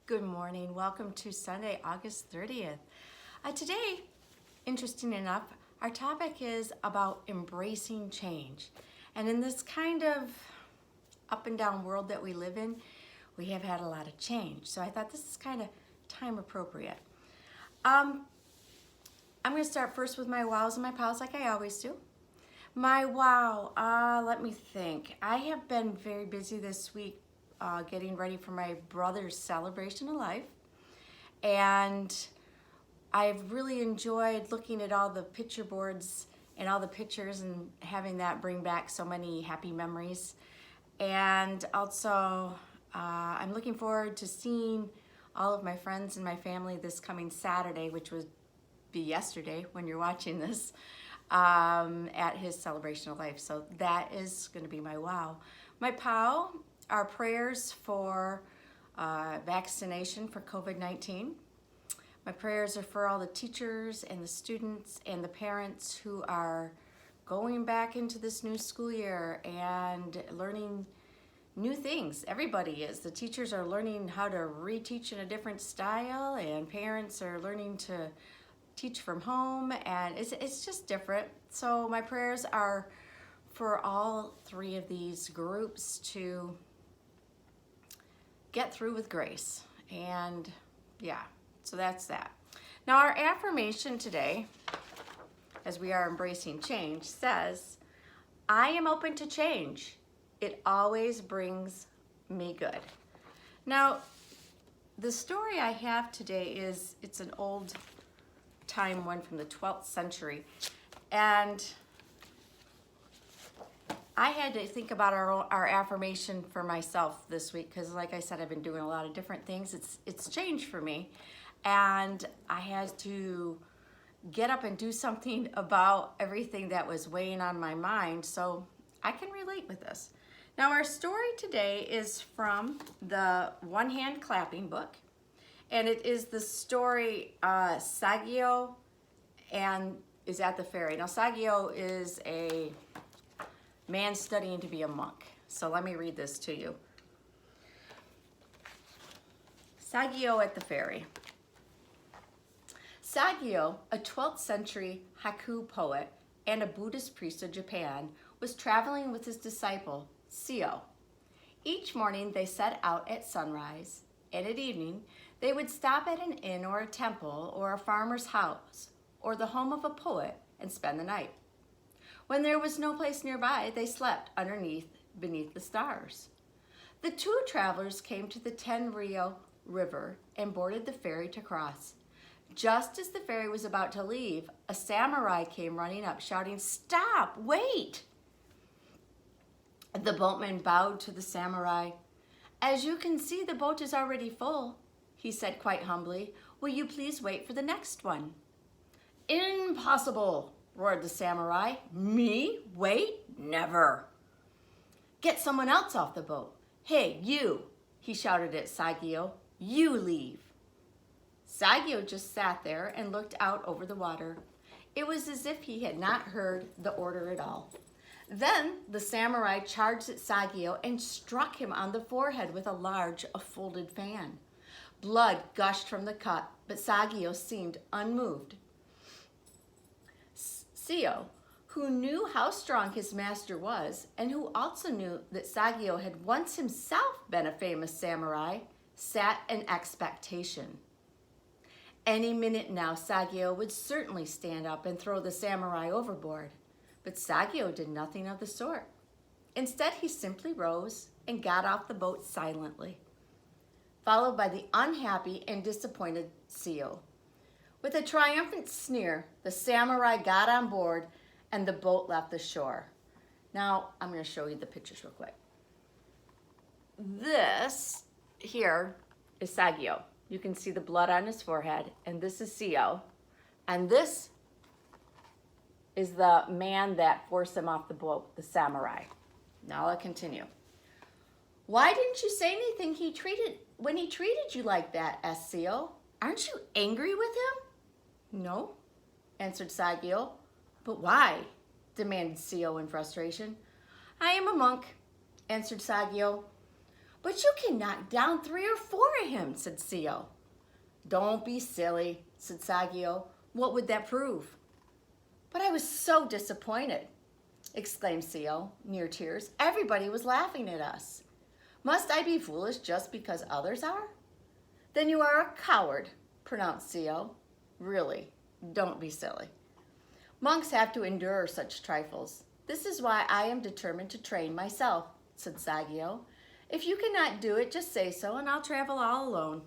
Good morning. Welcome to Sunday, August 30th. Today, interesting enough, our topic is about embracing change. And in this kind of up and down world that we live in, we have had a lot of change. So I thought this is kind of time appropriate. I'm going to start first with my wows and my pows like I always do. My wow, let me think. I have been very busy this week getting ready for my brother's celebration of life. And I've really enjoyed looking at all the picture boards and all the pictures and having that bring back so many happy memories. And also, I'm looking forward to seeing all of my friends and my family this coming Saturday, which would be yesterday when you're watching this, at his celebration of life. So that is going to be my wow. My pow are prayers for vaccination for COVID-19. My prayers are for all the teachers and the students and the parents who are going back into this new school year and learning new things. Everybody is. The teachers are learning how to reteach in a different style, and parents are learning to teach from home, and it's just different. So my prayers are for all three of these groups to get through with grace. And yeah, so that's that. Now our affirmation today, as we are embracing change, says, I am open to change. It always brings me good. Now, the story I have today it's an old time one from the 12th century. And I had to think about our affirmation for myself this week because, like I said, I've been doing a lot of different things. It's changed for me, and I had to get up and do something about everything that was weighing on my mind, so I can relate with this. Now, our story today is from the One Hand Clapping book, and it is the story Saggio and is at the ferry. Now, Saggio is a man studying to be a monk. So let me read this to you. Saggio at the ferry. Saggio, a 12th century haiku poet and a Buddhist priest of Japan, was traveling with his disciple, Sio. Each morning they set out at sunrise, and at evening they would stop at an inn or a temple or a farmer's house or the home of a poet and spend the night. When there was no place nearby, they slept beneath the stars. The two travelers came to the Tenryō River and boarded the ferry to cross. Just as the ferry was about to leave, a samurai came running up, shouting, "Stop! Wait!" The boatman bowed to the samurai. "As you can see, the boat is already full," he said quite humbly. "Will you please wait for the next one?" "Impossible!" roared the samurai. "Me? Wait? Never." "Get someone else off the boat. Hey, you," he shouted at Saggio. "You leave." Saggio just sat there and looked out over the water. It was as if he had not heard the order at all. Then the samurai charged at Saggio and struck him on the forehead with a large folded fan. Blood gushed from the cut, but Saggio seemed unmoved. Sio, who knew how strong his master was, and who also knew that Saggio had once himself been a famous samurai, sat in expectation. Any minute now, Saggio would certainly stand up and throw the samurai overboard. But Saggio did nothing of the sort. Instead, he simply rose and got off the boat silently, followed by the unhappy and disappointed Sio. With a triumphant sneer, the samurai got on board and the boat left the shore. Now, I'm going to show you the pictures real quick. This here is Saggio. You can see the blood on his forehead, and this is Sio. And this is the man that forced him off the boat, the samurai. Now I'll continue. "Why didn't you say anything when he treated you like that?" asked Sio. "Aren't you angry with him?" "No," answered Saggio. "But why?" demanded Sio in frustration. "I am a monk," answered Saggio. But you can knock down 3 or 4 of him, said Seo. Don't be silly, said Saggio. What would that prove? But I was so disappointed, exclaimed Seo, near tears. Everybody was laughing at us. Must I be foolish just because others are? Then you are a coward, pronounced Seo. Really, don't be silly. Monks have to endure such trifles. This is why I am determined to train myself, said Saggio. If you cannot do it, just say so, and I'll travel all alone.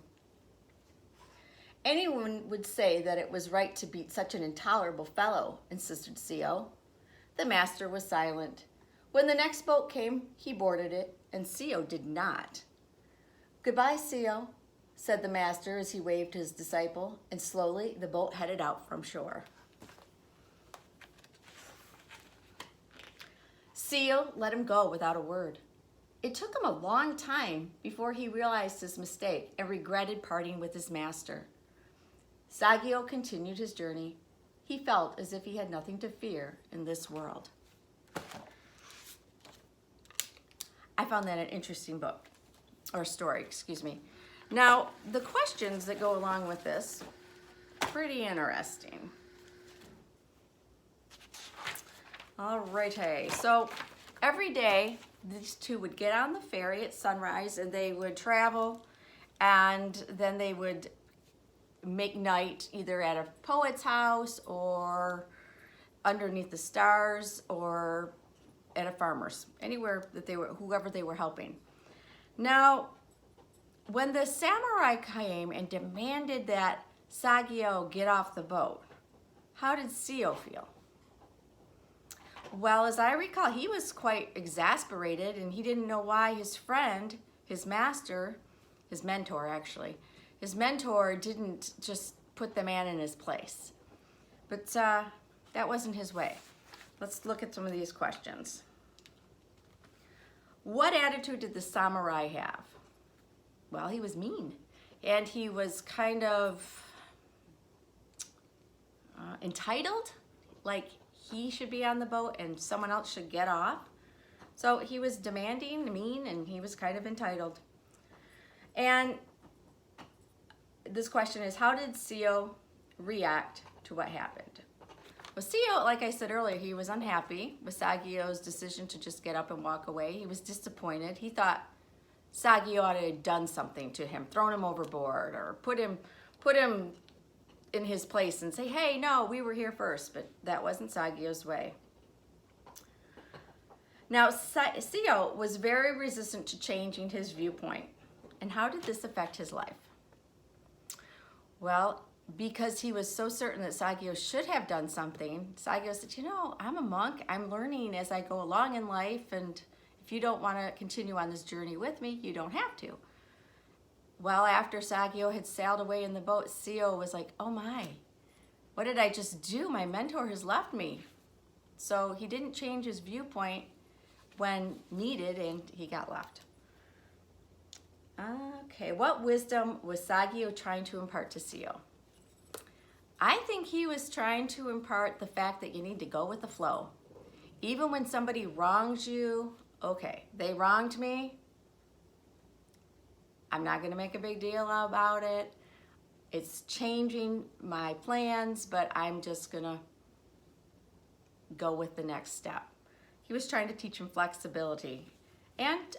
Anyone would say that it was right to beat such an intolerable fellow, insisted Seo. The master was silent. When the next boat came, he boarded it, and Seo did not. Goodbye, Seo, said the master as he waved his disciple, and slowly the boat headed out from shore. Seo let him go without a word. It took him a long time before he realized his mistake and regretted parting with his master. Saggio continued his journey. He felt as if he had nothing to fear in this world. I found that an interesting book, or story, excuse me. Now, the questions that go along with this, pretty interesting. All righty, so every day these two would get on the ferry at sunrise and they would travel, and then they would make night either at a poet's house or underneath the stars or at a farmer's, anywhere that they were, whoever they were helping. Now, when the samurai came and demanded that Saggio get off the boat, how did Seo feel? Well, as I recall, he was quite exasperated, and he didn't know why his friend, his master, his mentor actually, his mentor didn't just put the man in his place. But that wasn't his way. Let's look at some of these questions. What attitude did the samurai have? Well, he was mean, and he was kind of entitled, like he should be on the boat and someone else should get off. So he was demanding, mean, and he was kind of entitled. And this question is, how did Seo react to what happened? Well, Seo, like I said earlier, he was unhappy with Saggio's decision to just get up and walk away. He was disappointed. He thought Saggio ought to have done something to him, thrown him overboard, or put him in his place and say, hey, no, we were here first. But that wasn't Saggio's way. Now, Seo was very resistant to changing his viewpoint. And how did this affect his life? Well, because he was so certain that Saggio should have done something, Saggio said, you know, I'm a monk. I'm learning as I go along in life, and if you don't want to continue on this journey with me, you don't have to. Well, after Saggio had sailed away in the boat, Seo was like, oh my, what did I just do? My mentor has left me. So he didn't change his viewpoint when needed, and he got left. Okay, what wisdom was Saggio trying to impart to Seo? I think he was trying to impart the fact that you need to go with the flow. Even when somebody wrongs you, okay, they wronged me. I'm not gonna make a big deal about it. It's changing my plans, but I'm just gonna go with the next step. He was trying to teach him flexibility and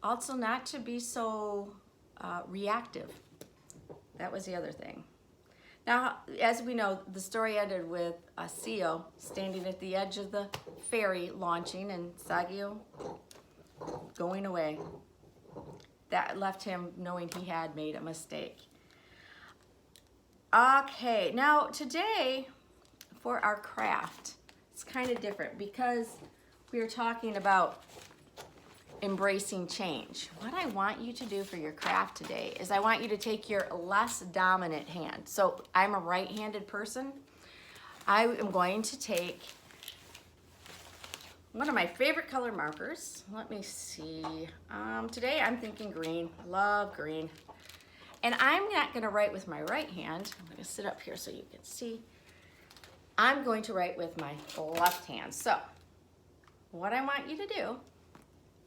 also not to be so reactive. That was the other thing. Now, as we know, the story ended with Seo standing at the edge of the ferry launching and Saggio going away. That left him knowing he had made a mistake. Okay, now today for our craft, it's kind of different because we are talking about embracing change. What I want you to do for your craft today is I want you to take your less dominant hand. So I'm a right-handed person. I am going to take one of my favorite color markers. Let me see. Today I'm thinking green. Love green. And I'm not going to write with my right hand. I'm going to sit up here so you can see. I'm going to write with my left hand. So what I want you to do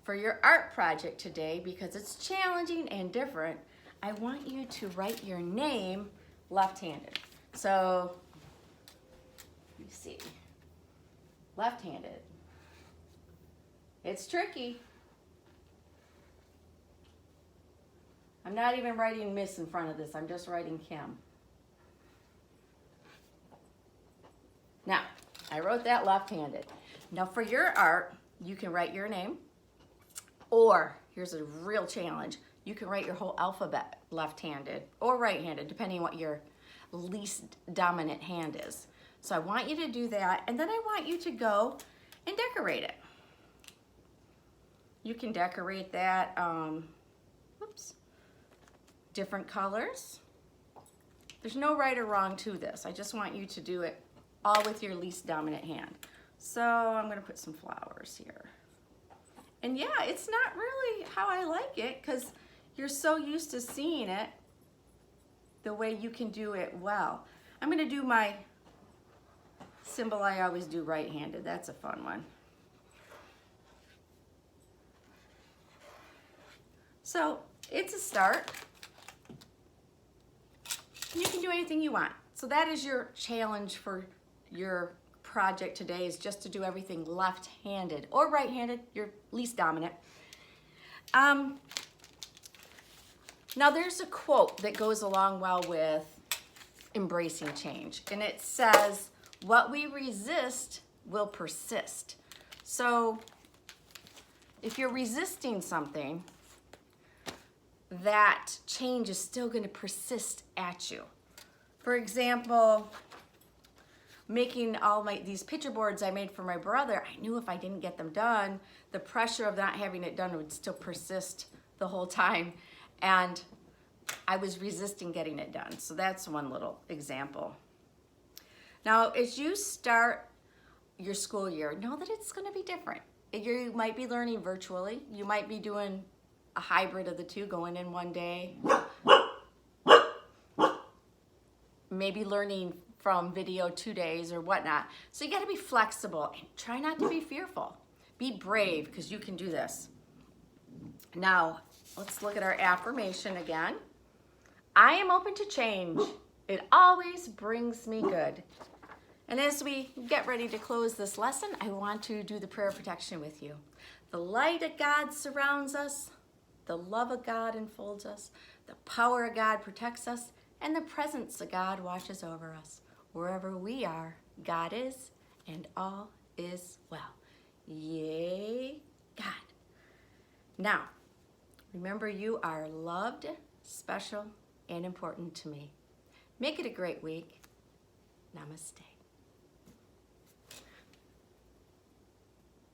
for your art project today, because it's challenging and different, I want you to write your name left-handed. So, let me see, left-handed. It's tricky. I'm not even writing Miss in front of this, I'm just writing Kim. Now, I wrote that left-handed. Now for your art, you can write your name, or here's a real challenge, you can write your whole alphabet left-handed or right-handed, depending on what your least dominant hand is. So I want you to do that, and then I want you to go and decorate it. You can decorate that, different colors. There's no right or wrong to this. I just want you to do it all with your least dominant hand. So I'm gonna put some flowers here. And yeah, it's not really how I like it, because you're so used to seeing it the way you can do it well. I'm gonna do my symbol I always do right-handed. That's a fun one. So it's a start. You can do anything you want. So that is your challenge for your project today, is just to do everything left-handed or right-handed, your least dominant. Now there's a quote that goes along well with embracing change, and it says, "What we resist will persist." So if you're resisting something, that change is still going to persist at you. For example, making all these picture boards I made for my brother, I knew if I didn't get them done, the pressure of not having it done would still persist the whole time, and I was resisting getting it done. So that's one little example. Now, as you start your school year, know that it's going to be different. You might be learning virtually. You might be doing a hybrid of the two, going in one day, maybe learning from video 2 days or whatnot. So you got to be flexible and try not to be fearful. Be brave, because you can do this. Now, let's look at our affirmation again. I am open to change. It always brings me good. And as we get ready to close this lesson, I want to do the prayer of protection with you. The light of God surrounds us. The love of God enfolds us, the power of God protects us, and the presence of God watches over us. Wherever we are, God is, and all is well. Yay, God. Now, remember, you are loved, special, and important to me. Make it a great week. Namaste.